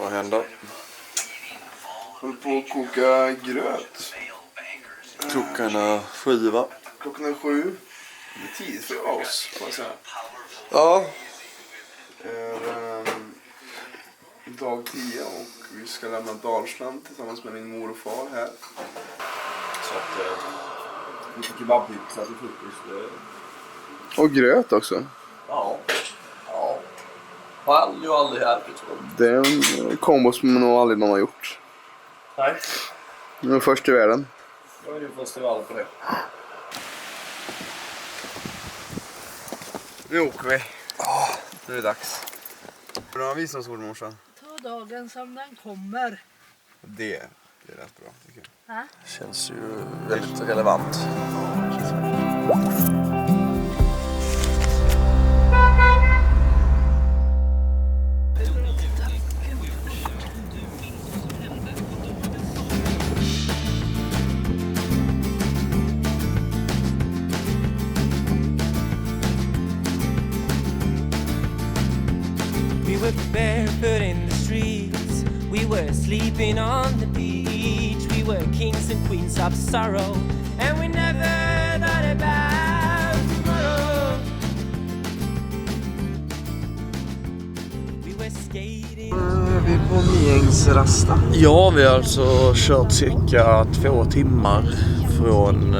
Vad händer? Håller på att koka gröt. Klockan är 7, va? Klockan är 7. Det är tidigt för oss, får jag säga. Ja. Dag 10 och vi ska lämna Dalsland tillsammans med min mor och far här. Så att lite kebabpizza till frukost. Och gröt också. Ja. Har ju aldrig här. Det är en kombo som nog aldrig någon har gjort. Nej. Den är först i världen. Då är det ju festival på det. Nu åker vi. Nu är det dags. Hur har visdomsord, morsan? Ta dagen som den kommer. Det är rätt bra, tycker jag. Känns ju väldigt relevant. We were barefoot in the streets. We were sleeping on the beach. We were kings and queens of sorrow. And we never thought about tomorrow. We were skating. Vi är på Niängsrasta. Ja, vi har alltså kört cirka 2 timmar från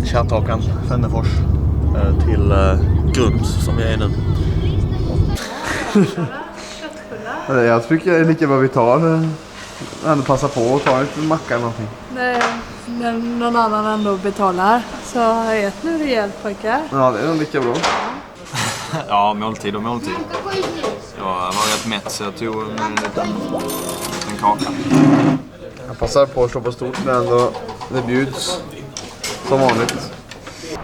Kärrtakan, Fennefors till Grums som vi är nu. Jag tycker det är lika bra vi tar. Ändå passa på att ta lite macka eller någonting. Nej, när någon annan ändå betalar. Så ät nu rejält, pojkar. Ja, det är nog lika bra. Ja, måltid och måltid. Jag var rätt mätt så jag tog en kaka. Jag passar på att stå på stort när ändå det bjuds som vanligt.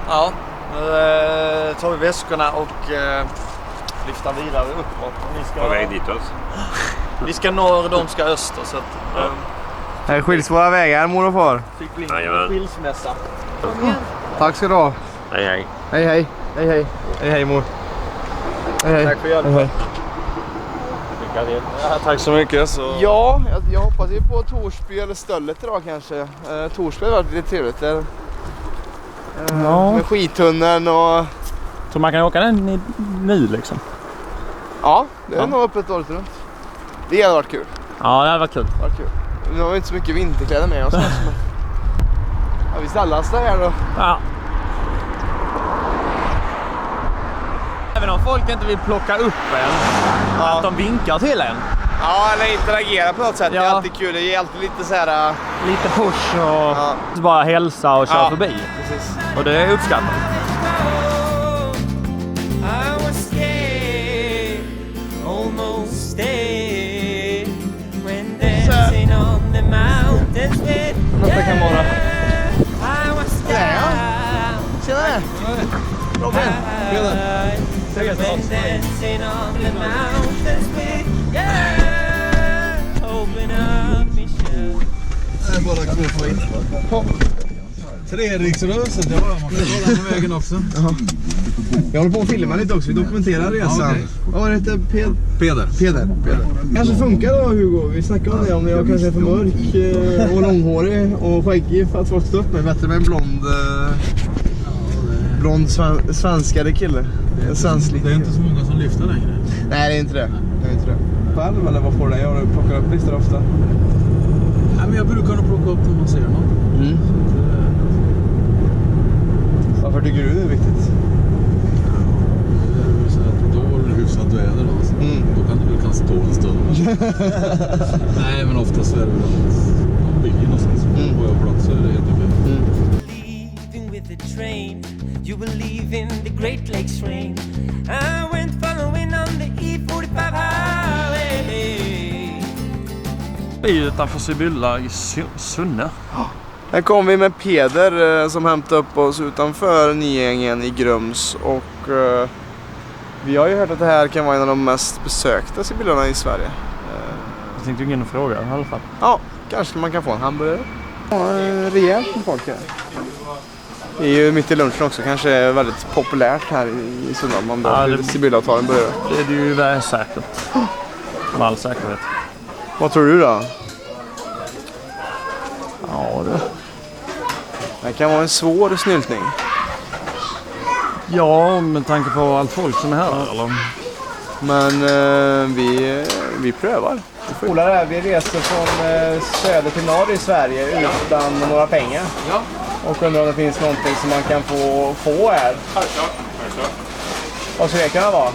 Ja, nu tar vi väskorna och lyfter vidare uppåt. På väg ditåt. Vi ska norr, de ska öster. Så att, Här skiljs våra vägar, mor och far. fick bli Jajamän. skilsmässa. Tack ska du ha. Hej hej. Hej hej. Hej hej. Hej hej mor. Hej hej. Tack för hjälpen. Hej, hej. Ja, tack så mycket. Så... Ja, jag hoppas ju på Torsby eller Stöllet idag kanske. Torsby har varit lite trevligt där. Med skitunneln och... Så man kan åka den nu liksom? Ja, det är nog öppet året runt. Det hade varit kul. Ja, det hade varit kul. Nu har vi inte så mycket vinterkläder med oss. Ja, vi ställas där här då. Ja. Även om folk inte vill plocka upp en, att de vinkar till en. Ja, eller interagera på något sätt. Ja. Det är alltid kul. Det är alltid lite så här... Lite push och Ja. bara hälsa och köra Ja, förbi. precis. Och det är uppskattat. I was scared, almost dead. When dancing on the mountains with Nästa kan vara... I was down. Tjena! Robin! When dancing on the mountains with open up me show. Det är bara knuffa in. Treriksröset, ja, man kan kolla på vägen också. Jag håller på att filma lite också, vi dokumenterar resan. Okay. Vad heter Peder. Peder. Kanske funkar då, Hugo. Vi snackar om det, om jag kanske är för mörk och långhårig och skäggig för att folk står upp mig. Bättre med en blond svenskare kille. En svensk. Det är inte så många som lyfter längre. Nej, det är inte det. Själv eller vad får du? Jag plockar upp listor ofta. Nej, men jag brukar nog plocka upp när man ser något. Varför tycker du det är viktigt? Det är väl så att då är det hyfsat väder då. Så då kan du kan stå en stund. Nej, men oftast är det väl någon bil någonstans. På jag plats så är det helt okej. Leaving with the train, you believe in the Great Lakes rain. I went following on the E45 highway. Vi är utanför Sibylla i Sunne. Här kom vi med Peder som hämtade upp oss utanför Niängen i Grums. Och vi har ju hört att det här kan vara en av de mest besökta Sibyllarna i Sverige. Jag tänkte ingen fråga i alla fall. Ja, kanske man kan få en hamburgare. Ja, rejält med folk här. Det är ju mitt i lunchen också, kanske är väldigt populärt här i Sunne. Man bara Sibylla tar en burgare. Det är det ju säkert. med all säkerhet. Vad tror du då? Ja, Det kan vara en svår snyltning. ja, med tanke på allt folk som är här. Eller? Men vi prövar. Vi reser från söder till norr i Sverige utan några pengar. Ja. Och undrar om det finns någonting som man kan få här. Självklart. Vad skulle det kunna vara?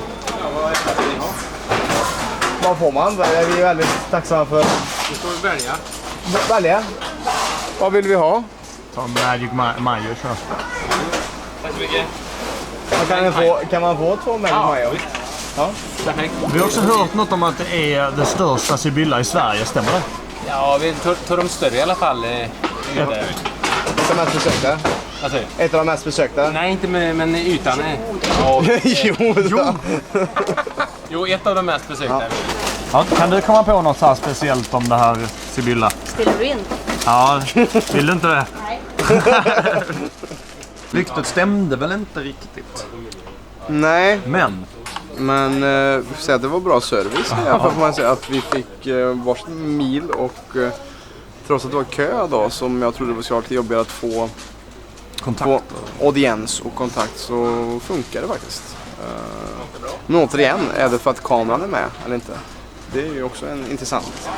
Vad får man? Vi är väldigt tacksamma för. Du får välja. Välja? Vad vill vi ha? Ta Magic Mayo, kör. Tack så mycket. Kan man få 2 Magic Mayo? Ja. Perfekt. Vi har också hört något om att det är det största Sibylla i Sverige, stämmer det? Ja, vi tar de större i alla fall. De mest besökta? Alltså, Ett av de mest besökta? nej, inte men ytan är... Jo, ett av de mest besökta. Ja, kan du komma på något så här speciellt om det här Sibylla? Ställer du in? Ja, vill du inte det? Nej. Ryktet stämde väl inte riktigt. Nej. Men Vi får säga att det var bra service. I alla fall får man säga att vi fick varsin mil och trots att det var kö då som jag trodde det var lite jobbigare att få audiens och kontakt så funkar det faktiskt. Men återigen, är det för att kameran är med eller inte? Det är ju också intressant.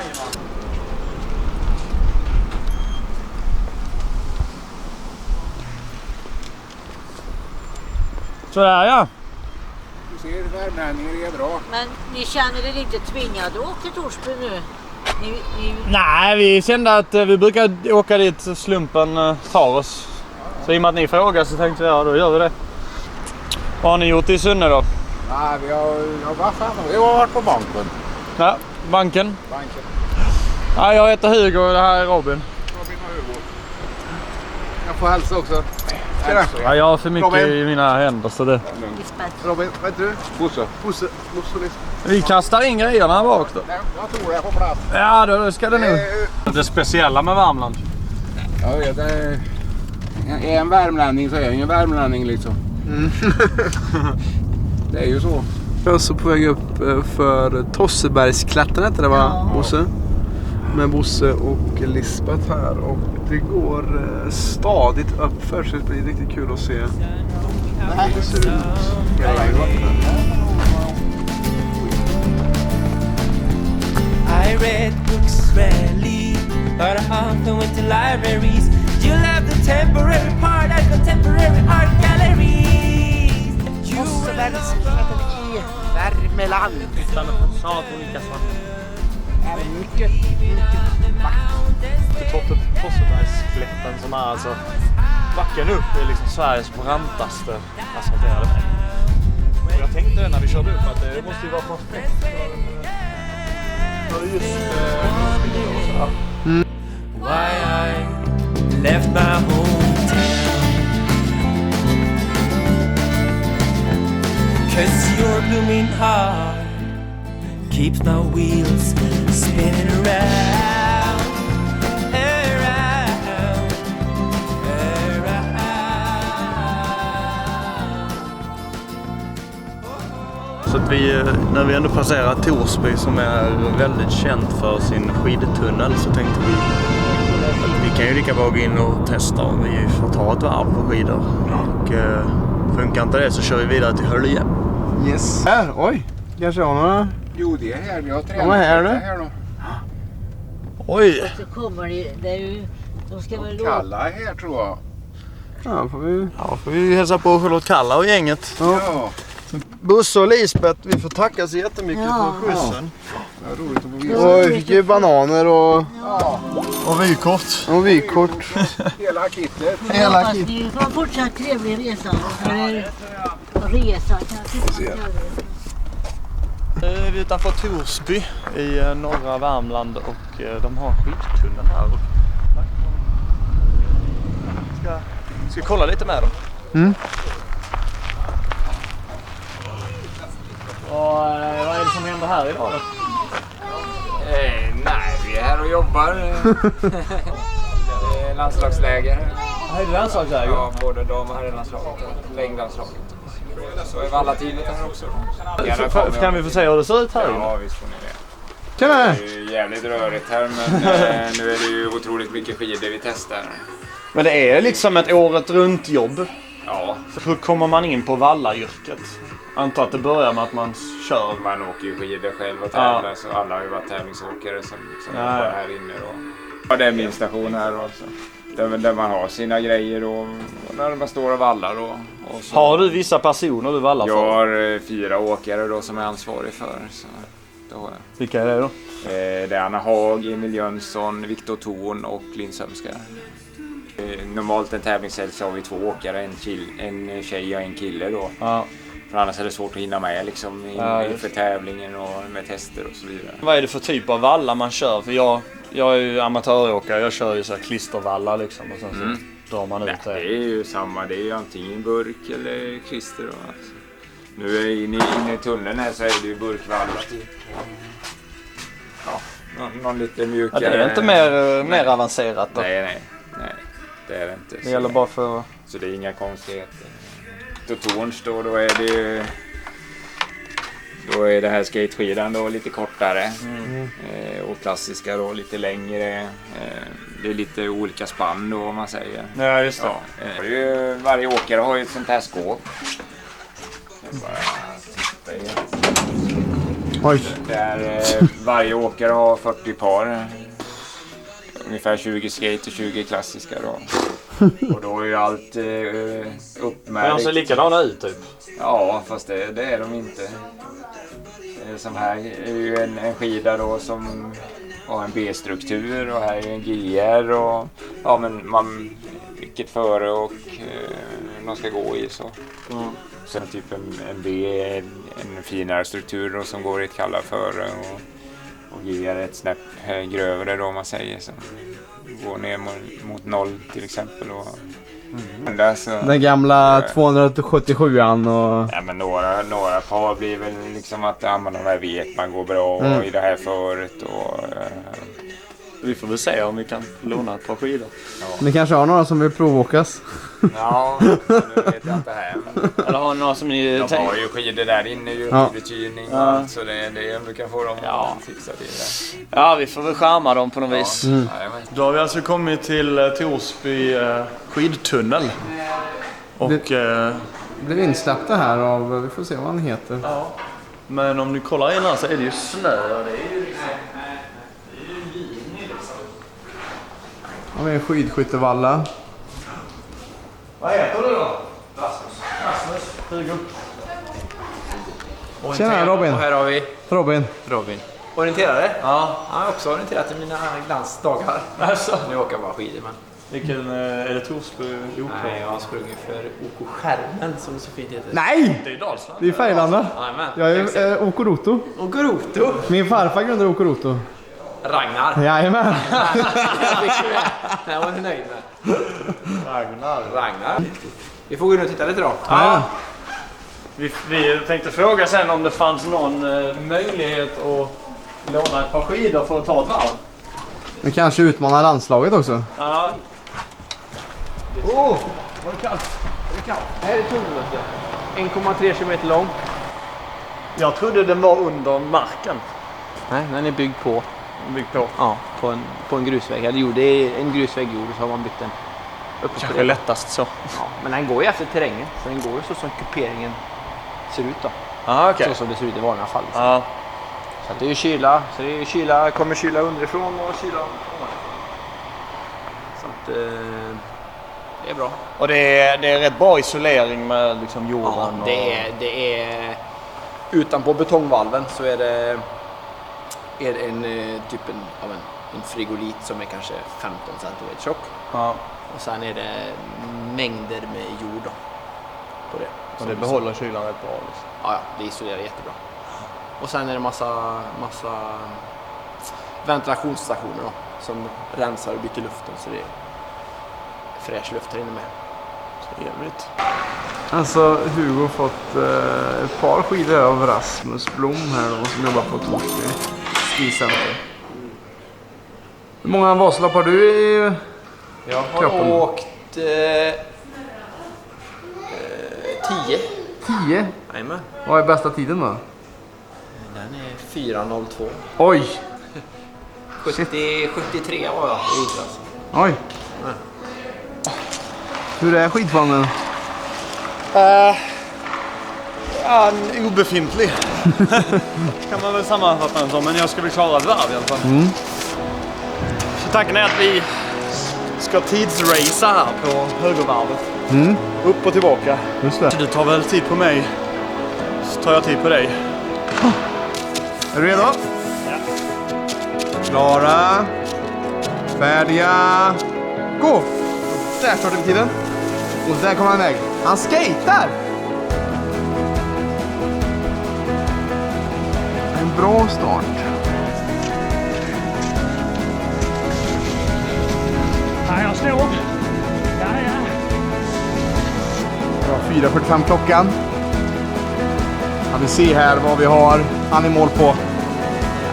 sådär ja. Du ser, värmlänningar är bra. Men ni känner er inte tvingade att åka till Torsby nu? Nej, vi kände att vi brukar åka dit så slumpen tar oss. Så i och med att ni frågar så tänkte jag, ja då gör vi det. Vad har ni gjort i Sunne då? Ja, vi har varit på banken. Ja, banken. Ja, jag heter Hugo och det här är Robin. Robin och Hugo. Jag får hälsa också. Ja, jag har för mycket Robin i mina händer så det... Robin, vad heter du? Bosse. Bosse Vi kastar in grejerna här bak då. Jag tror jag är på plats. Ja, då ska det nog. Det speciella med Värmland. Jag vet, är en värmlänning så är jag ingen värmlänning liksom. Det är ju så. Jag är så på väg upp för Tossebergsklättern heter det va, Bosse? Med Bosse och Lisbeth här och det går stadigt uppför så det blir riktigt kul att se hur det ser ut hela vägen upp. I read books rarely, but I often went to libraries. You love the temporary part at contemporary art galleries. Tossebergsklättern i Värmeland. Mycket Tossebergsklättern som är alltså backen upp är liksom Sveriges brantaste asfalterade väg. Och jag tänkte när vi körde upp att det måste ju vara perfekt för just Why I left my hometown, 'cause your blooming heart keeps my wheels spinning around, around, around. Så att när vi ändå passerar Torsby som är väldigt känt för sin skidtunnel så tänkte vi att vi kan ju lika bra gå in och testa om vi får ta ett varv på skidor. Och funkar inte det så kör vi vidare till Hölje. Yes. Här, oj. Kanske har några... Jo, det är här. Vi har tränat. De är här nu. Oj! Så kommer det är ju... De ska väl Kalla här tror jag. Ja, får vi hälsa på Charlotte Kalla och gänget. Ja. Bosse och Lisbeth, vi får tacka så jättemycket för skjutsen. Ja, roligt att få visa. Och vi fick ju bananer och vykort. Och vykort. Hela kittet. Hela kittet. Ni får en fortsatt trevlig resa. Resa kanske. Nu är vi utanför Torsby i norra Värmland och de har skidtunnel här. Ska kolla lite med dem. Mm. vad är det som händer här idag då? Nej, vi är här och jobbar. Det är landslagsläger. Här är det landslagsläger? Ja, både dam- och herrlandslaget och längdlandslaget. Så är vi alla teamet här också. Kan vi få se hur det ser ut här? Ja, visst får ni det. Tjena! Det är ju jävligt rörigt här, men nu är det ju otroligt mycket skidor vi testar. Men det är liksom ett året runt jobb. Ja. Hur kommer man in på vallayrket? Antar att det börjar med att man kör. Man åker ju skidor själv och tävlar, så alla har ju varit tävlingsåkare som jobbar här inne då. Ja, det är min station här också. Där man har sina grejer och när man står och vallar. Och så. Har du vissa personer du vallar för? Jag har 4 åkare då som är ansvarig för. Så då har jag. Vilka är det då? Det är Anna Haag, Emil Jönsson, Viktor Thorn och Linn Sömska. Normalt en tävlingshelg så har vi 2 åkare, en tjej och en kille då. Ja. För annars är det svårt att hinna med liksom för tävlingen och med tester och så vidare. Vad är det för typ av vallar man kör? För jag är ju amatöråkare, jag kör ju så här klistervallar liksom och sen så drar man ut det. Det är ju samma, det är ju antingen burk eller klister då. Alltså. Nu är inne i tunneln här så är det ju burkvallar typ. Ja, någon lite mjukare. Ja, det är inte mer avancerat då? Nej, det är det inte. Det gäller bara för... Så det är inga konstigheter. Torns då är det ju... Då är det här skateskidan då lite kortare och klassiska då lite längre. Det är lite olika spann då om man säger. Ja, just det. Ja, varje åkare har ju ett sånt här skåp. Oj. Där varje åkare har 40 par. Ungefär 20 skate och 20 klassiska då. Och då är ju allt uppmärkt. Men de ser likadana ut typ? Ja, fast det är de inte. Som här är ju en skida då som har en B-struktur och här är en GR och ja men man vilket före och man ska gå i så. Sen typ en B, en finare struktur då, som går i ett kalla före och GR ett snäpp grövre då man säger så. Går ner mot 0 till exempel och den gamla 277an och... Ja, men några par blir väl liksom att de här vet man går bra i det här föret och... Vi får väl se om vi kan låna ett par skidor. Ja. Ni kanske har några som vill provåkas? Ja, nu vet jag inte här. Men... Eller har ni några som ni... De har ju skidor där inne ju, skidutgivning och allt, så det är om du kan få dem att fixa till det. Ja, vi får väl skärma dem på något vis. Då har vi alltså kommit till Torsby skidtunnel. Och... blev insläppta här av, vi får se vad han heter. Ja. Men om ni kollar in här så är det ju snö och det är ju liksom... Ja, vi är en skidskyttevalla. Vad heter du då? Rasmus. Hugo. Tjena Robin. Och här har vi Robin. Orienterare? Ja. Jag har också orienterat i mina glansdagar. Alltså. Nu åker jag bara skidor men. Vilken är det Torsby OK? Nej, jag har sprungit för OK Skärmen som det så fint heter. Nej! Det är Dalsland. Det är Färgelanda. Jajamän. Jag är Okoroto. Okoroto? Min farfar grundade Okoroto. Ragnar. Jajamän. Jag var nöjd med. Ragnar. Vi får gå in och titta lite då. Ja. Vi tänkte fråga sen om det fanns någon möjlighet att låna ett par skidor för att ta ett varv. Vi kanske utmanar landslaget också. Ja. Var det kallt? Här är tunneln. 1,3 kilometer lång. Jag trodde den var under marken. Nej, den är byggd på. Ja, på en grusväg. Eller jo, det är en grusväg gjord så har man byggt den upp. Kanske lättast så. Ja, men den går ju efter terrängen. Så den går ju så som kuperingen ser ut då. Okay. Så som det ser ut i vanliga fall. Ja. Så att det är ju kyla. Så det är kyla, kommer kyla underifrån och kyla ovanifrån. Så att det är bra. Och det är rätt bra isolering med liksom jorden. Ja, det är utanpå betongvalven så är det en typ en frigolit som är kanske 15 cm tjock. Ja. Och sen är det mängder med jord då, på det. Och det behåller kylan rätt bra. Liksom. Ja, det isolerar jättebra. Och sen är det massa ventilationsstationer då, som rensar och byter luften så det är fräsch luft här inne med. Så jävligt. Alltså Hugo har fått ett par skidor av Rasmus Blom här då, som jobbar på Torsby skicenter. Hur många Vasalopp har du i Jag har kroppen? åkt 10. 10? Jajamän. Vad är bästa tiden då? Den är 4.02. Oj! 73 var jag i vintras. Oj. Hur är skidformen? Obefintlig. Kan man väl sammanfatta den som, men jag ska väl klara ett varv i alla fall. Så tanken är att vi ska tidsracea här på högervarvet. Upp och tillbaka. Just det. Du tar väl tid på mig, så tar jag tid på dig. Är du redo? Ja. Klara. Färdiga. Gå! Där startar vi tiden. Och där kommer han iväg. Han skejtar! En bra start. Här jag står. Ja. Bra, 4:45 klockan. Ja, vi ser här vad vi har. Han är i mål på.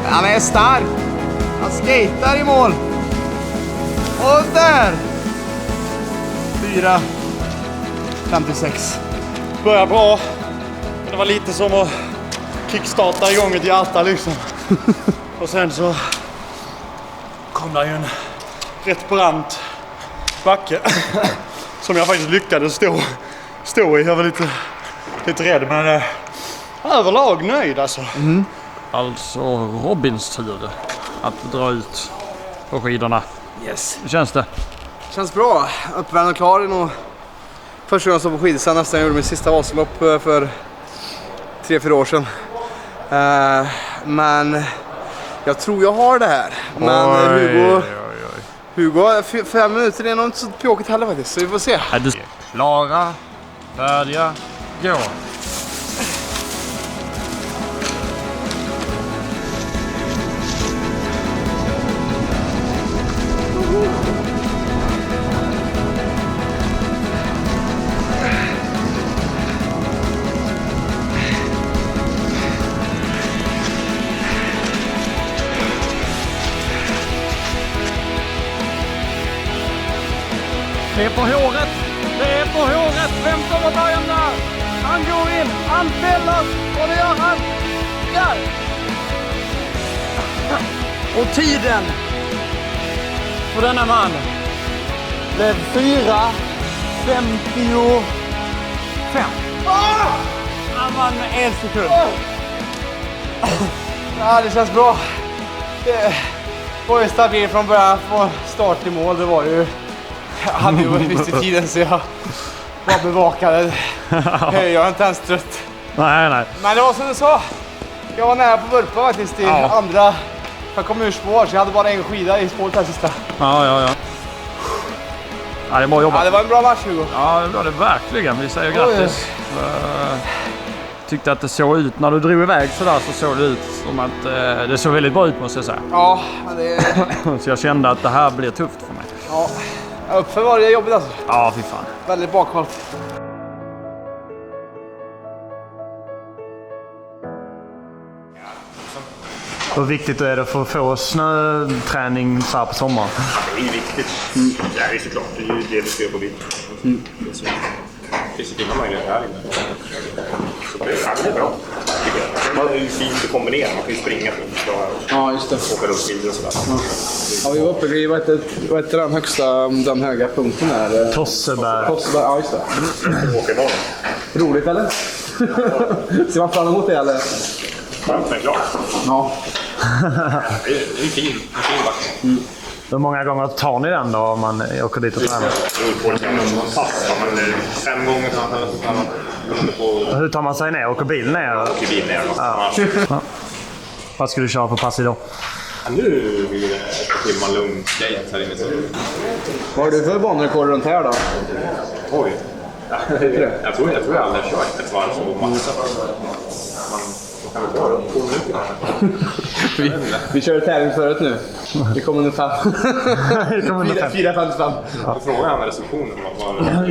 Han är stark. Han skejtar i mål. Och där! 4:56. Börjar bra. Det var lite som att kickstarta igång ett hjärta liksom. Och sen så kom det ju en rätt brant backe som jag faktiskt lyckades stå i. Jag var lite rädd, men överlag nöjd alltså. Alltså Robins tur att dra ut på skidorna. Yes. Hur känns det? Känns bra. Uppvärmd och klar. Det är nog första gången jag stod på skidor sen nästan jag gjorde min sista Vasalopp för 3-4 år sedan. Men jag tror jag har det här. Men Hugo 5 minuter är nog inte så pjåkigt heller faktiskt. Så vi får se. Klara, färdiga, gå. Det är på håret! Det är på håret! Vem kommer början där? Han går in! Han fäller! Och det gör han! Där! Och tiden för denna man blev 4:55. Han vann med 1 sekund. Ja, det känns bra. Det var ju stabilt från början från start till mål. Det var ju... Jag hade ju visst i tiden så jag bara bevakade. Jag är inte ens trött. Nej. Men det var som du sa. Jag var nära på vurpa faktiskt i andra. Jag kom ur spår så jag hade bara en skida i spåret här sista. Ja. Ja, det är bra jobbat. Ja, det var en bra match, Hugo. Ja, det var det verkligen. Vi säger grattis. Tyckte att det såg ut, när du drog iväg sådär så såg det ut som att det såg väldigt bra ut, måste jag säga. Ja, det... Så jag kände att det här blir tufft för mig. Ja, uppför var det jobbigt alltså. Ja, fy fan. Väldigt bakhållt. Hur viktigt är det för att få snöträning så här på sommaren? Ja, det är ju viktigt. Ja, det är såklart. Det är ju det vi ska göra på bild. Det finns ju inga möjligheter här inne. Så det är bra. Det är ju fint att kombinera. Man kan ju springa. Ja, just det. Åka runt skidor och sådär. Ja, vi var uppe vid vad heter den högsta, den höga punkten här? Tosseberg. Tosseberg, ja just det. Åka imorgon. Roligt eller? Ser man fram emot det eller? Skönt men klart. Ja. Det är en fin backe. Hur många gånger tar ni den då om man åker dit och tränar? Det beror på det man passar. Men 5 gånger kan man ta. Hur tar man sig ner? Åker bil ner? Åker bil ner. Ja. Vad ska du köra för pass idag? Ja, nu blir det timmar lugn skate här inne. Vad har du för banrekord runt här då? Oj. Ja, jag tror jag aldrig har kört ett varv så massa. Kan vi ta det? 2 minuter? Vi kör tävling förut nu. Vi kommer under 5. 4:55. Jag frågade han med receptionen.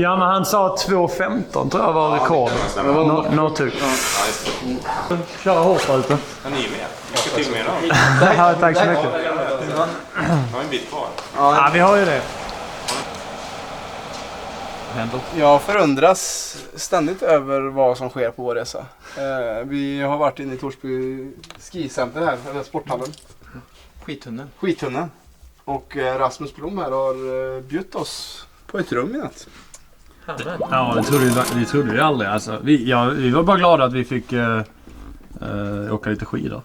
Ja, men han sa 2:15 tror jag var rekord. No tog. Köra hårt ute. Ja, ni är med. Lycka till med dem. Tack så mycket. Har en bit kvar. Ja, vi har ju det. Jag förundras ständigt över vad som sker på vår resa. Vi har varit inne i Torsby skicenter här, eller sporthallen. Skittunneln. Och Rasmus Blom här har bjudit oss på ett rum i natt. Ja, det trodde vi aldrig. Alltså, vi var bara glada att vi fick åka lite skidor.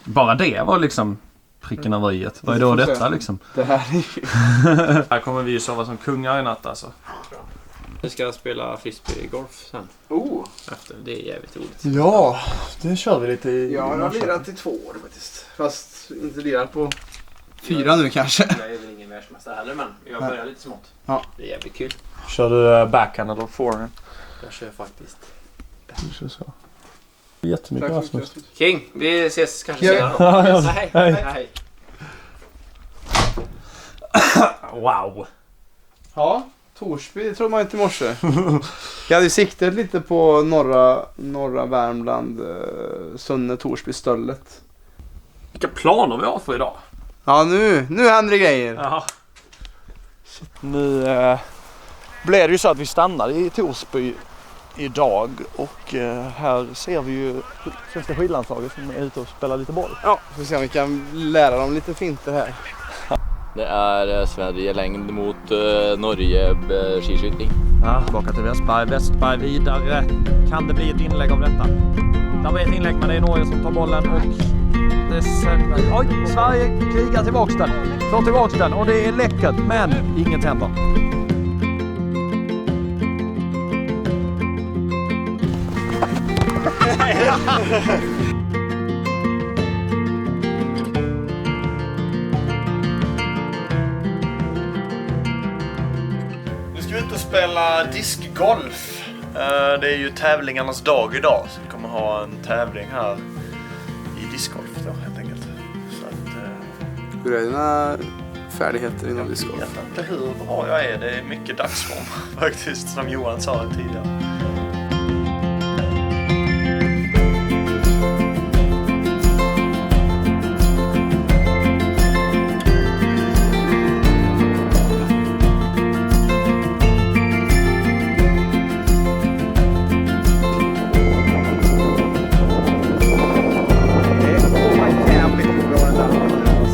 Bara det var liksom pricken av i. Vad är då detta liksom? Det här är ju... Här kommer vi ju sova som kungar i natt alltså. Vi ska spela frisbeegolf sen. Efter. Det är jävligt roligt. Ja, det kör vi lite i. Ja, jag har lirat i 2 år faktiskt. Fast inte lirat på 4 nu kanske. Jag är väl ingen världsmästare heller, men jag börjar lite smått. Ja. Det är jävligt kul. Kör du backhand eller forehand? Jag kör faktiskt. Du kör så. Jättemycket Rasmus. King, vi ses kanske senare då. Hej. Wow. Ja, Torsby, det tror man inte i morse. Jag hade siktat lite på norra Värmland, Sunne, Torsby, Stöllet. Vilka planer vi har för idag? Ja, nu händer det grejer. Jaha. Nu blev det ju så att vi stannade i Torsby idag och här ser vi ju svenska skidlandslaget som är ute och spelar lite boll. Ja, får se om vi kan lära dem lite finter här. Det är Sverige längd mot Norge skiskytting. Ja, tillbaka till Westberg vidare. Kan det bli ett inlägg av detta? Det blir ett inlägg, men det är Norge som tar bollen och det oj, Sverige krigar tillbaks den. Får tillbaks den och det är läckert, men inget händer. Nu ska vi ut och spela diskgolf. Det är ju tävlingarnas dag idag, så vi kommer ha en tävling här i discgolf då, helt enkelt. Så att, hur är dina färdigheter inom discgolf? Jag vet inte hur bra jag är. Det är mycket dagsform faktiskt, som Johan sa tidigare.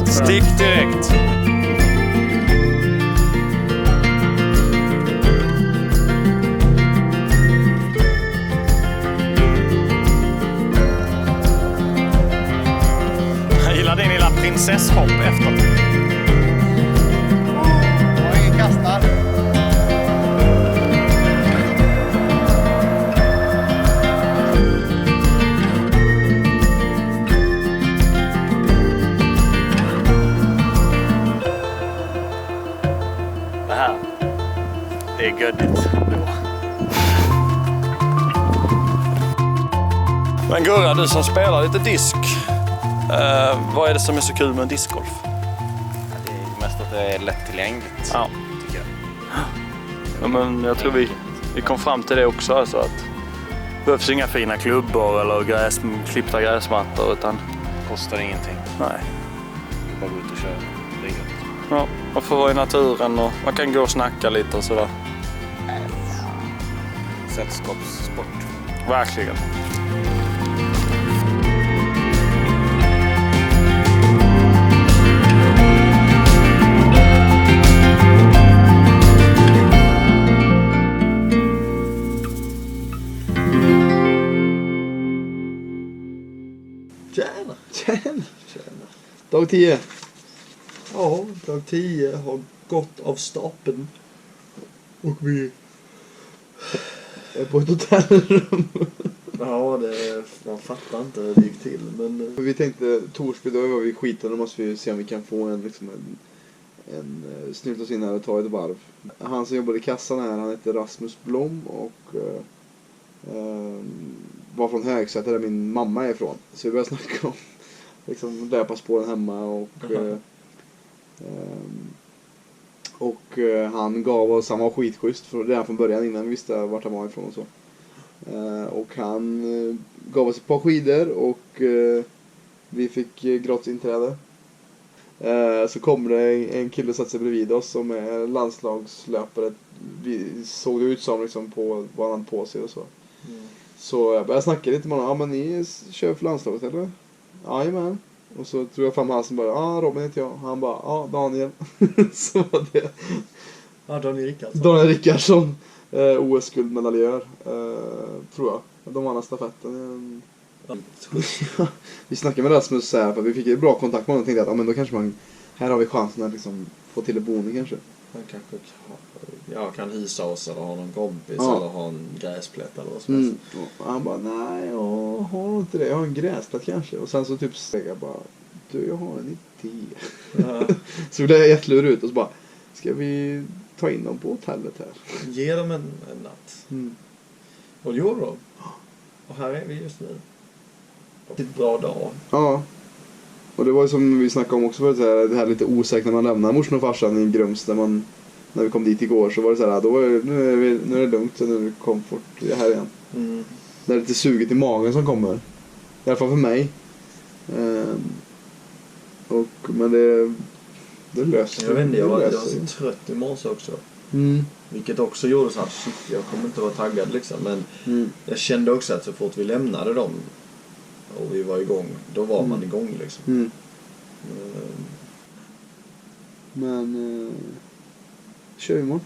Stick direkt. Jag gillar din lilla prinsesshopp efter. Och ingen kastar. Det är göddigt då. Men Gurra, du som spelar lite disk. Vad är det som är så kul med discgolf? Det är mest att det är lättillgängligt. Ja, tycker jag. Ja, men jag tror vi kom fram till det också. Alltså att det behövs inga fina klubbor eller klippta gräsmattor. Utan Kostar ingenting. Nej. Bara gå ut och köra. Det är gött. Ja, man får vara i naturen och man kan gå och snacka lite och sådär. Sällskapssport. Verkligen. Tjena. Dag 10. Ja, dag 10 har gått av stapeln. Och vi är på ett hotellrum. Ja, man fattar inte hur det gick till. Men Vi tänkte Torsby, då var vi skiten. Då måste vi se om vi kan få en snuta oss in här och ta ett varv. Han som jobbade i kassan här, han heter Rasmus Blom och var från Högsäter där min mamma är ifrån. Så vi började snacka om liksom löpa spåren hemma och han gav oss, han var skitschysst redan från början innan vi visste vart han var ifrån och så. Och han gav oss ett par skidor och vi fick gratis inträde. Så kom det en kille och satte sig bredvid oss som är landslagslöpare. Vi såg det ut som liksom på vad han hade på sig och så. Så jag började snacka lite med honom. Ja, men ni kör för landslaget eller? Jajamän. Och så tror jag fram halsen bara, Robin heter jag. Han bara, Daniel. Så var det. Ja, Daniel Rickardsson. Daniel Rickardsson. OS-guldmedaljör. Tror jag. De vann stafetten. Vi snackade med Rasmus så här, för vi fick ett bra kontakt med honom och tänkte att men då kanske här har vi chansen att liksom få till en boning kanske. Han kanske kan hysa oss eller ha någon kompis eller ha en gräsplätt eller vad som helst. Och han bara, nej jag har inte det. Jag har en gräsplätt kanske. Och sen så typ säger jag bara, jag har en idé. Ja. Så det är jättelur ut och så bara, ska vi ta in dem på hotellet här? Ge dem en natt. Och det gjorde de. Och här är vi just nu. Det är ett bra dag. Ja. Och det var ju som vi snackade om också förut, det här lite osäkert när man lämnar morsan och farsan i Grums när vi kom dit igår, så var det så här, då var det, nu är det lugnt, så nu är det komfort här igen. Det är lite suget i magen som kommer. I alla fall för mig. Men det löser. Jag vet inte, jag var så trött i morse också. Vilket också gjorde så här, shit, jag kommer inte vara taggad liksom. Men jag kände också att så fort vi lämnade dem och vi var igång, då var man igång liksom. Men kör vi imorgon.